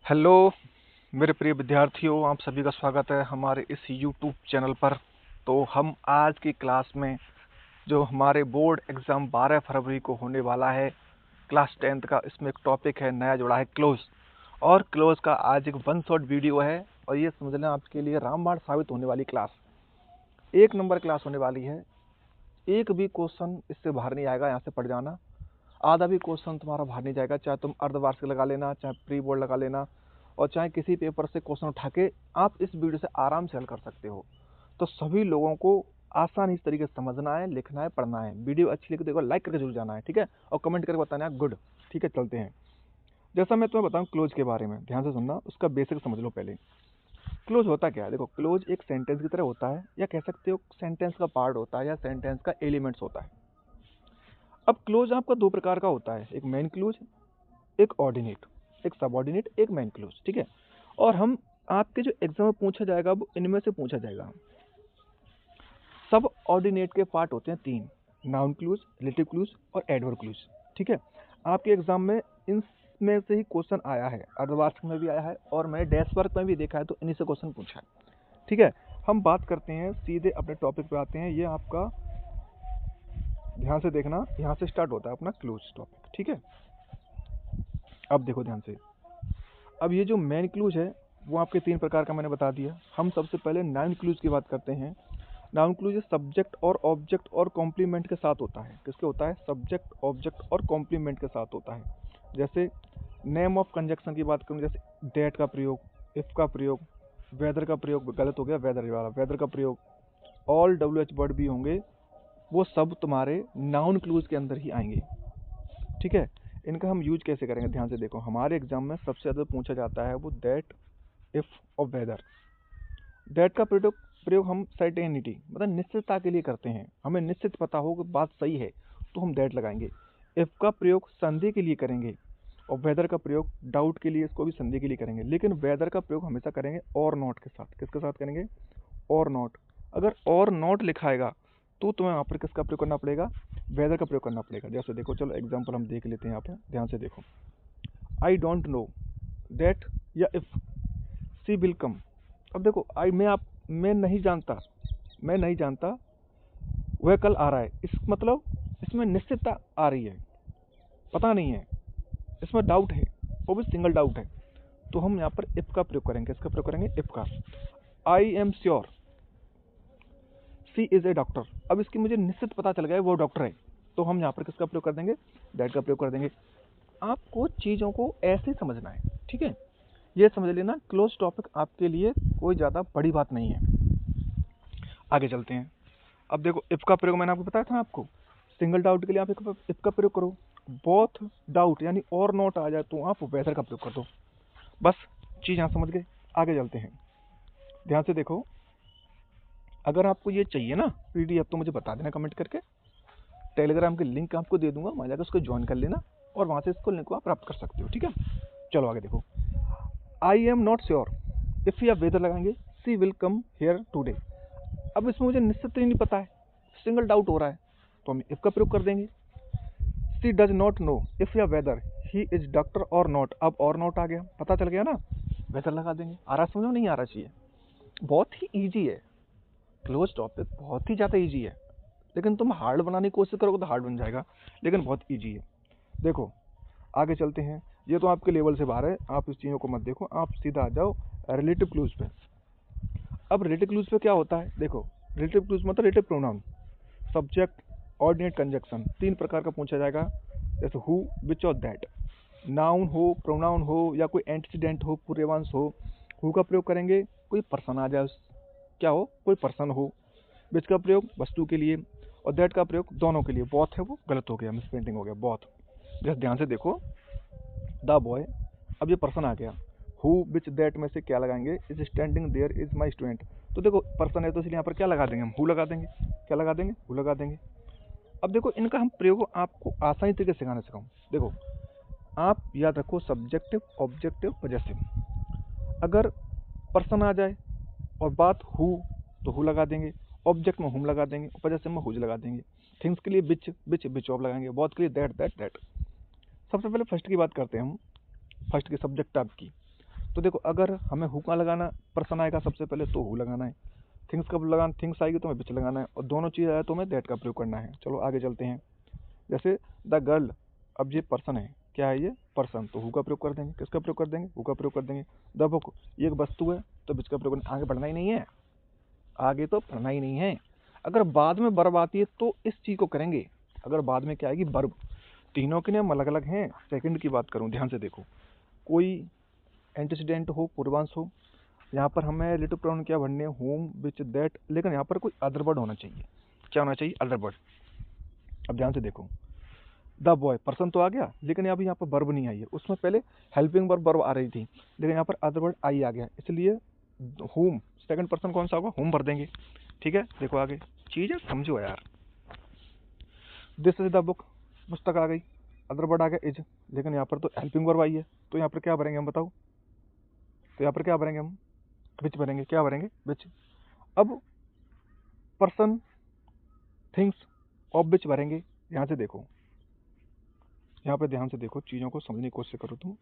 Hello मेरे प्रिय विद्यार्थियों, आप सभी का स्वागत है हमारे इस यूट्यूब चैनल पर। तो हम आज की क्लास में जो हमारे बोर्ड एग्ज़ाम 12 फरवरी को होने वाला है क्लास 10th का, इसमें एक टॉपिक है नया जुड़ा है क्लोज। और क्लोज का आज एक वन शॉट वीडियो है और ये समझ लें आपके लिए रामबाण साबित होने वाली क्लास, 1 नंबर क्लास होने वाली है। एक भी क्वेश्चन इससे बाहर नहीं आएगा, यहाँ से पढ़ जाना। आधा भी क्वेश्चन तुम्हारा बाहर नहीं जाएगा, चाहे तुम अर्धवार्षिक लगा लेना, चाहे प्री बोर्ड लगा लेना, और चाहे किसी पेपर से क्वेश्चन उठा के आप इस वीडियो से आराम से हल कर सकते हो। तो सभी लोगों को आसान इस तरीके से समझना है, लिखना है, पढ़ना है। वीडियो अच्छी लगी तो लाइक करके जरूर जाना है, ठीक है, और कमेंट करके बताना है गुड। ठीक है, चलते हैं। जैसा मैं तुम्हें बताऊं क्लोज के बारे में, ध्यान से सुनना, उसका बेसिक समझ लो पहले। क्लोज होता क्या है? देखो, क्लोज एक सेंटेंस की तरह होता है, या कह सकते हो सेंटेंस का पार्ट होता है, या सेंटेंस का एलिमेंट्स होता है। अब क्लोज आपका दो प्रकार का होता है, एक मेन क्लोज, एक ऑर्डिनेट, एक सबऑर्डिनेट, एक मेन क्लोज, ठीक है। और हम आपके जो एग्जाम में पूछा जाएगा वो इनमें से पूछा जाएगा। सब ऑर्डिनेट के पार्ट होते हैं 3, नाउन क्लोज, रिलेटिव क्लोज और एडवर्ब क्लोज, ठीक है। आपके एग्जाम में इनमें से ही क्वेश्चन आया है, अर्धवार्षिक में भी आया है और मैंने डैश वर्क में भी देखा है, तो इन्हीं से क्वेश्चन पूछा है, ठीक है। हम बात करते हैं, सीधे अपने टॉपिक पे आते हैं। ये आपका ध्यान से देखना, यहाँ से स्टार्ट होता है अपना क्लोज टॉपिक, ठीक है। अब देखो ध्यान से, अब ये जो मेन क्लूज है वो आपके 3 प्रकार का मैंने बता दिया। हम सबसे पहले नाउन क्लूज की बात करते हैं। नाउन क्लूज सब्जेक्ट और ऑब्जेक्ट और कॉम्प्लीमेंट के साथ होता है। किसके होता है? सब्जेक्ट, ऑब्जेक्ट और कॉम्प्लीमेंट के साथ होता है। जैसे नेम ऑफ कंजक्शन की बात करूँ, जैसे डेट का प्रयोग, इफ का प्रयोग, वेदर का प्रयोग, गलत हो गया वेदर वाला, वेदर का प्रयोग, ऑल WH वर्ड भी होंगे, वो सब तुम्हारे नाउन क्लूज के अंदर ही आएंगे, ठीक है। इनका हम यूज कैसे करेंगे? ध्यान से देखो, हमारे एग्जाम में सबसे ज़्यादा पूछा जाता है वो दैट, इफ और वेदर। दैट का प्रयोग हम सर्टेनिटी, मतलब निश्चितता के लिए करते हैं। हमें निश्चित पता हो कि बात सही है तो हम दैट लगाएंगे। इफ का प्रयोग संधि के लिए करेंगे, और वेदर का प्रयोग डाउट के लिए, इसको भी संधि के लिए करेंगे। लेकिन वेदर का प्रयोग हमेशा करेंगे और नॉट के साथ। किसके साथ करेंगे? और नॉट। अगर और नॉट लिखाएगा तो तुम्हें यहाँ पर किसका प्रयोग करना पड़ेगा? वेदर का प्रयोग करना पड़ेगा। जैसे देखो, चलो एग्जाम्पल हम देख लेते हैं यहाँ पर, ध्यान से देखो। आई डोंट नो दैट या इफ सी विल कम। अब देखो, मैं नहीं जानता, मैं नहीं जानता वह कल आ रहा है। इस मतलब इसमें निश्चितता आ रही है, पता नहीं है, इसमें डाउट है, वो भी सिंगल डाउट है। तो हम यहाँ पर इफ का प्रयोग करेंगे। किसका प्रयोग करेंगे? इफ का। I am sure she is a doctor. अब इसकी मुझे निश्चित पता चल गया है वो डॉक्टर है, तो हम यहाँ पर किसका प्रयोग कर देंगे? दैट का प्रयोग कर देंगे। आपको चीज़ों को ऐसे समझना है, ठीक है। ये समझ लेना, क्लोज टॉपिक आपके लिए कोई ज़्यादा बड़ी बात नहीं है। आगे चलते हैं। अब देखो, इफ का प्रयोग मैंने आपको बताया था आपको, सिंगल डाउट के लिए आप इफ का प्रयोग करो। बोथ डाउट यानी और नॉट आ जाए तो आप वेदर का प्रयोग कर दो। बस चीज़ यहाँ समझ गए। आगे चलते हैं, ध्यान से देखो। अगर आपको ये चाहिए ना PDF, तो मुझे बता देना कमेंट करके। टेलीग्राम की लिंक आपको दे दूंगा, वहाँ जाकर उसको ज्वाइन कर लेना और वहाँ से इसको लिंक को आप प्राप्त कर सकते हो, ठीक है। चलो आगे देखो। I am not sure, if या वेदर लगाएंगे, सी विल कम हेयर टूडे। अब इसमें मुझे निश्चित ही नहीं पता है, सिंगल डाउट हो रहा है, तो हम इफ का प्रयोग कर देंगे। सी डज नॉट नो इफ या वेदर ही इज डॉक्टर और नॉट। अब और नॉट आ गया, पता चल गया ना, वेदर लगा देंगे। आ रहा समझो? नहीं आ रहा चाहिए? बहुत ही ईजी है क्लोज टॉपिक, बहुत ही ज़्यादा ईजी है। लेकिन तुम हार्ड बनाने की कोशिश करोगे तो हार्ड बन जाएगा, लेकिन बहुत ईजी है। देखो आगे चलते हैं। ये तो आपके लेवल से बाहर है, आप इस चीज़ों को मत देखो, आप सीधा आ जाओ रिलेटिव क्लूज पे। अब रिलेटिव क्लूज पे क्या होता है? देखो, रिलेटिव क्लूज मतलब relative pronoun, subject, ordinate, conjunction, 3 प्रकार का पूछा जाएगा। जैसे हु, विच और दैट। नाउन हो, प्रोनाउन हो, या कोई एंटीसीडेंट हो, पूर्यवांश हो, हु का प्रयोग करेंगे, कोई पर्सन आ जाए, क्या हो, कोई पर्सन हो। विच का प्रयोग वस्तु के लिए, और दैट का प्रयोग दोनों के लिए। बॉथ है वो गलत हो गया, मिसप्रिंटिंग हो गया, बॉथ। जैसे ध्यान से देखो, द बॉय, अब ये पर्सन आ गया। हु, विच, दैट में से क्या लगाएंगे? Is standing there is my student. तो देखो पर्सन है तो इसलिए यहाँ पर क्या लगा देंगे? हम हु लगा देंगे। क्या लगा देंगे? हु लगा देंगे। अब देखो, इनका हम प्रयोग आपको आसानी तरीके से सिखाना सिखाऊं। देखो, आप याद रखो, सब्जेक्टिव, ऑब्जेक्टिव, पॉजेसिव। अगर पर्सन आ जाए और बात हु, तो हु लगा देंगे। ऑब्जेक्ट में हुम लगा देंगे, पॉजेसिव में हुज लगा देंगे। थिंग्स के लिए बिच, बिच, बिच ऑफ लगाएंगे। बहुत के लिए दैट, दैट, दैट। सबसे पहले फर्स्ट की बात करते हैं हम, फर्स्ट की, सब्जेक्ट टाइप की। तो देखो अगर हमें हु का लगाना पर्सन आएगा सबसे पहले तो हु लगाना है, थिंग्स कब लगाना, थिंग्स आएगी तो हमें विच लगाना है, और दोनों चीज़ आए तो हमें दैट का प्रयोग करना है। चलो आगे चलते हैं। जैसे द गर्ल, अब ये पर्सन है, क्या है ये पर्सन, तो हु का प्रयोग कर देंगे, किसका प्रयोग कर देंगे, हु का प्रयोग कर देंगे। द बुक, ये एक वस्तु है तो विच का प्रयोग करना, आगे बढ़ना ही नहीं है, आगे तो पढ़ना ही नहीं है। अगर बाद में वर्ब आती है तो इस चीज़ को करेंगे, अगर बाद में क्या आएगी वर्ब, तीनों के नियम अलग अलग हैं। सेकंड की बात करूं, ध्यान से देखो, कोई एंटीसीडेंट हो, पूर्वांश हो, यहाँ पर हमें रिलेटिव प्रोनाउन क्या भरने, होम, विच, दैट, लेकिन यहाँ पर कोई अदर वर्ड होना चाहिए। क्या होना चाहिए, अदर वर्ड। अब ध्यान से देखो, द बॉय, पर्सन तो आ गया लेकिन अभी यहाँ पर वर्ब नहीं आई है, उसमें पहले हेल्पिंग वर्ब आ रही थी, लेकिन यहाँ पर अदर वर्ड आई आ गया, इसलिए होम सेकंड पर्सन कौन सा होगा, होम भर देंगे। ठीक है, देखो आगे चीज़ है, समझो यार। दिस इज द बुक, पुस्तक आ गई, अदर वर्ड आ गया इज, लेकिन यहाँ पर तो हेल्पिंग वर्ब आई है, तो यहाँ पर क्या भरेंगे हम बताओ, तो यहाँ पर क्या भरेंगे हम, विच भरेंगे, क्या भरेंगे, विच। अब पर्सन, थिंग्स, ऑफ विच भरेंगे। यहाँ से देखो, यहाँ पे ध्यान से देखो, चीज़ों को समझने की कोशिश करो तुम।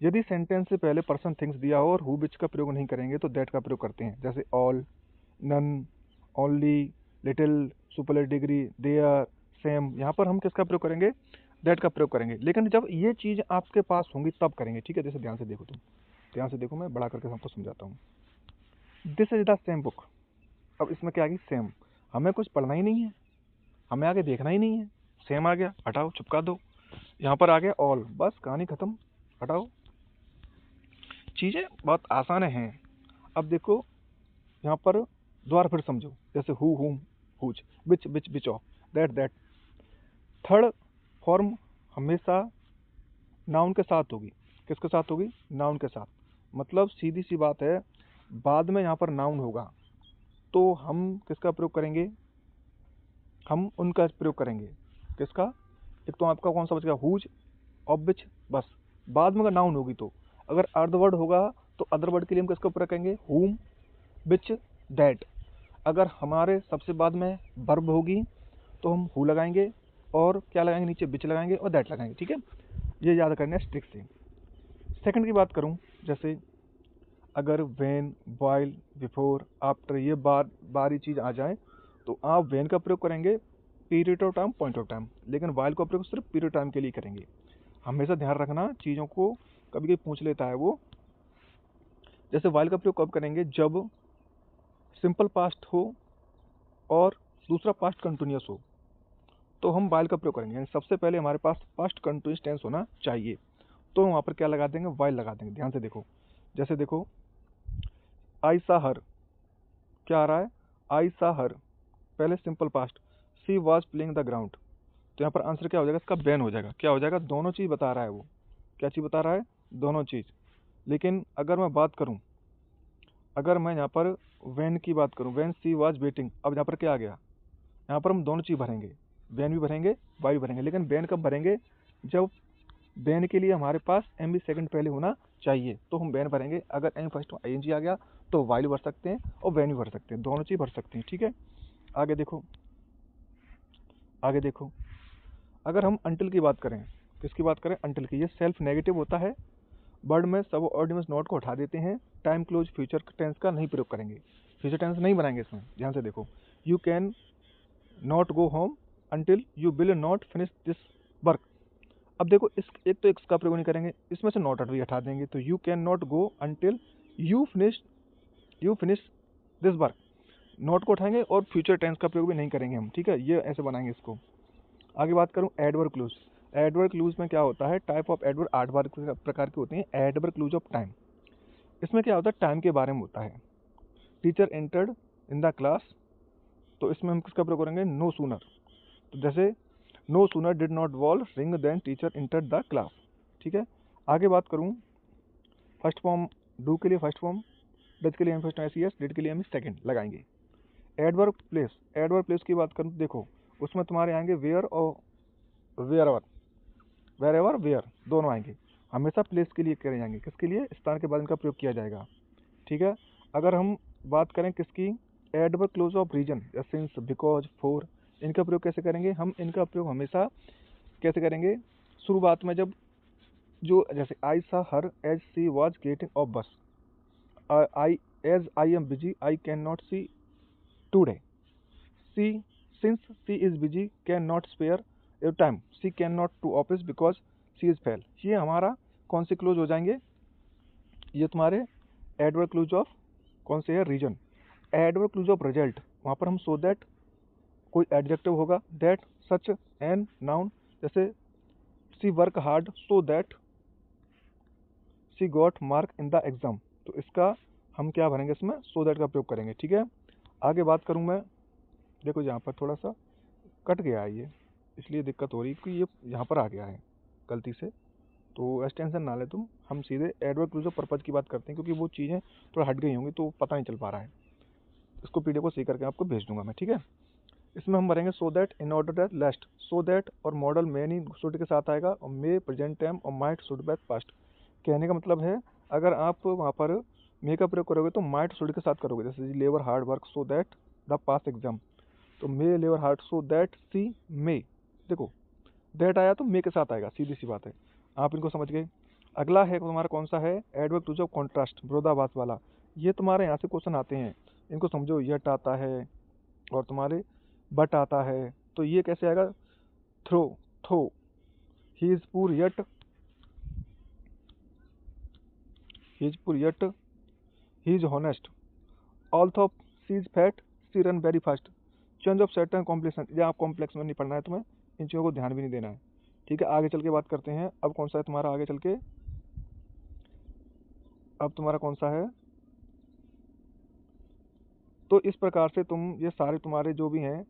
यदि सेंटेंस से पहले पर्सन थिंग्स दिया हो और हु विच का प्रयोग नहीं करेंगे तो दैट का प्रयोग करते हैं। जैसे all, none, only, little, superlative degree, there, same, यहाँ पर हम किसका प्रयोग करेंगे, दैट का प्रयोग करेंगे, लेकिन जब ये चीज़ आपके पास होंगी तब करेंगे। ठीक है, जैसे ध्यान से देखो तुम, ध्यान से देखो, मैं बड़ा करके सबको समझाता हूँ। This is the same book, अब इसमें क्या आ गई, सेम, हमें कुछ पढ़ना ही नहीं है, हमें आगे देखना ही नहीं है, सेम आ गया, हटाओ, चिपका दो। यहाँ पर आ गया ऑल, बस कहानी खत्म, हटाओ। चीज़ें बहुत आसान हैं। अब देखो यहाँ पर दोबारा फिर समझो, जैसे who, whom, whose, which, which, which of, that, that. Third form हमेशा नाउन के साथ होगी, किसके साथ होगी, नाउन के साथ। मतलब सीधी सी बात है, बाद में यहाँ पर नाउन होगा तो हम किसका प्रयोग करेंगे, हम उनका प्रयोग करेंगे। किसका, एक तो आपका कौन सा बच गया, हुज, ऑफ विच, बस। बाद में अगर नाउन होगी तो, अगर अर्ध वर्ड होगा तो अदर वर्ड के लिए हम किसका प्रयोग करेंगे, हुम, विच, दैट। अगर हमारे सबसे बाद में वर्ब होगी तो हम हु लगाएंगे और क्या लगाएंगे, नीचे विच लगाएंगे और दैट लगाएंगे। ठीक है, ये याद करना है स्ट्रिक्ट से। सेकंड की बात करूं, जैसे अगर वेन, वाइल, बिफोर, आफ्टर, ये बारी चीज़ आ जाए तो आप वेन का प्रयोग करेंगे period of time, point of time, लेकिन वाइल का प्रयोग सिर्फ पीरियड टाइम के लिए करेंगे। हमेशा ध्यान रखना, चीज़ों को कभी कभी पूछ लेता है वो। जैसे वाइल का प्रयोग कब करेंगे, जब सिंपल पास्ट हो और दूसरा पास्ट कंटिन्यूस हो तो हम वाइल का प्रयोग करेंगे, यानी सबसे पहले हमारे पास पास्ट कंटिन्यूस टेंस होना चाहिए, तो वहाँ पर क्या लगा देंगे, वाइल लगा देंगे। ध्यान से देखो, जैसे देखो आई सा हर, क्या आ रहा है, आई सा हर, पहले simple past, she was playing the ground, तो यहाँ पर आंसर क्या हो जाएगा, इसका बैन हो जाएगा, क्या हो जाएगा, दोनों चीज़ बता रहा है वो, क्या चीज़ बता रहा है, दोनों चीज़। लेकिन अगर मैं बात करूँ, अगर मैं यहाँ पर वैन की बात करूँ, वैन सी वॉज वेटिंग, अब यहाँ पर क्या आ गया, यहाँ पर हम दोनों चीज़ भरेंगे, वैन भी भरेंगे, वाई भी भरेंगे, लेकिन वैन कब भरेंगे, जब वैन के लिए हमारे पास एम भी सेकंड पहले होना चाहिए तो हम वैन भरेंगे। अगर एम फर्स्ट में आई आ गया तो वाइल भर सकते हैं और वैन भी भर सकते हैं, दोनों चीज़ भर सकते हैं। ठीक है, आगे देखो, आगे देखो, अगर हम अंटिल की बात करें, किसकी बात करें, अंटिल की, ये सेल्फ नेगेटिव होता है, वर्ड में सब ऑर्डिनस नोट को हटा देते हैं, टाइम क्लोज फ्यूचर टेंस का नहीं प्रयोग करेंगे, फ्यूचर टेंस नहीं बनाएंगे इसमें। ध्यान से देखो, you can not go home until you will not finish this work. अब देखो इस एक तो इसका प्रयोग नहीं करेंगे, इसमें से नॉट भी हटा देंगे, तो you can not go until you finish this work, not को उठाएंगे और फ्यूचर टेंस का प्रयोग भी नहीं करेंगे हम। ठीक है, ये ऐसे बनाएंगे इसको। आगे बात करूँ एडवर्ब क्लूज, एडवर्ब क्लूज में क्या होता है, टाइप ऑफ एडवर्ब 8 प्रकार के होते हैं। एडवर्ब क्लूज ऑफ टाइम, इसमें क्या होता है, टाइम के बारे में होता है। Teacher entered in the class, तो इसमें हम किसका प्रयोग करेंगे, नो सूनर, तो जैसे no sooner did not ball ring then teacher entered the class. ठीक है, आगे बात करूँ फर्स्ट फॉर्म, डू के लिए फर्स्ट फॉर्म, डज के लिए हम फर्स्ट एस, डिड के लिए हम सेकंड लगाएंगे। एडवर्ब प्लेस, एडवर्ब प्लेस की बात करूँ तो देखो उसमें तुम्हारे आएंगे वेयर और wherever, wherever where दोनों आएंगे, हमेशा प्लेस के लिए करे जाएंगे, किसके लिए, स्थान के बाद इनका प्रयोग किया जाएगा। ठीक है, अगर हम बात करें किसकी, adverb clause of reason, since, because, for, इनका प्रयोग कैसे करेंगे हम, इनका प्रयोग हमेशा कैसे करेंगे, शुरुआत में जब जो जैसे I saw her as she was getting off bus, I as I am busy I can not see today, see since she is busy can not spare your time, she can not to office because she is fail. ये हमारा कौन से close हो जाएंगे, ये तुम्हारे adverb clause of कौन से है, reason. Adverb clause of result, वहाँ पर हम सो दैट कोई एडजेक्टिव होगा, दैट सच एन नाउन, जैसे she work hard so that she got mark in the exam, तो इसका हम क्या भरेंगे, इसमें सो दैट का प्रयोग करेंगे। ठीक है, आगे बात करूँ मैं, देखो यहाँ पर थोड़ा सा कट गया है ये, इसलिए दिक्कत हो रही है कि ये यहाँ पर आ गया है गलती से, तो टेंशन ना ले तुम, हम सीधे एडवर्ब क्लोज ऑफ पर्पज की बात करते हैं, क्योंकि वो चीज़ें थोड़ा हट गई होंगी तो पता नहीं चल पा रहा है। इसको पीडीएफ को सही करके आपको भेज दूंगा मैं। ठीक है, इसमें हम भरेंगे so that, in order that, last. So that और मॉडल मैनी शुड के साथ आएगा, और मे प्रेजेंट टाइम और माइट शुड बैक पास्ट। कहने का मतलब है अगर आप वहाँ पर मे का प्रयोग करोगे तो माइट शुड के साथ करोगे, जैसे labour hard work so that the pass exam, तो मे लेबर हार्ड सो दैट सी मे, देखो दैट आया तो मे के साथ आएगा, सीधी सी बात है, आप इनको समझ गए। अगला है तुम्हारा कौन सा है, एडवर्ब क्लोज ऑफ कॉन्ट्रास्ट, विरोधाभास वाला। ये तुम्हारे यहाँ से क्वेश्चन आते हैं, इनको समझो, यट आता है और तुम्हारे बट आता है, तो ये कैसे आएगा, through though, he is poor yet, he is poor yet he is honest, although she is fat she run very fast, change of certain complexion, ये आप कॉम्प्लेक्स में नहीं पढ़ना है तुम्हें, इन चीज़ों को ध्यान भी नहीं देना है। ठीक है, आगे चल के बात करते हैं, अब कौन सा है तुम्हारा आगे चल के, अब तुम्हारा कौन सा है, तो इस प्रकार से तुम ये सारे तुम्हारे जो भी हैं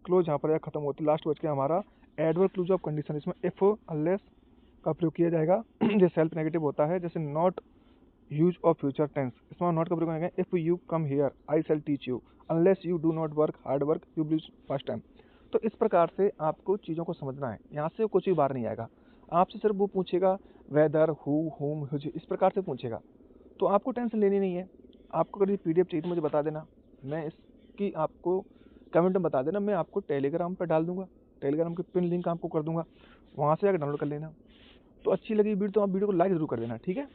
क्लोज यहाँ पर खत्म होते, लास्ट बच के हमारा एडवर्ब क्लोज ऑफ कंडीशन, इसमें इफ अनलेस का प्रयोग किया जाएगा, जो सेल्फ नेगेटिव होता है, जैसे not use of future tense, इसमें नॉट का प्रयोग करेंगे, if you come here I shall teach you, unless you do not work hard work you will first time. तो इस प्रकार से आपको चीज़ों को समझना है, यहाँ से कुछ भी बाहर नहीं आएगा, आपसे सिर्फ वो पूछेगा वेदर हु होम हुज, इस प्रकार से पूछेगा, तो आपको टेंशन लेनी नहीं है। आपको अगर पीडीएफ चाहिए तो मुझे बता देना, मैं इसकी आपको कमेंट में बता देना, मैं आपको टेलीग्राम पर डाल दूंगा, टेलीग्राम की पिन लिंक आपको कर दूंगा, वहाँ से जाकर डाउनलोड कर लेना। तो अच्छी लगी वीडियो तो आप वीडियो को लाइक जरूर कर देना। ठीक है।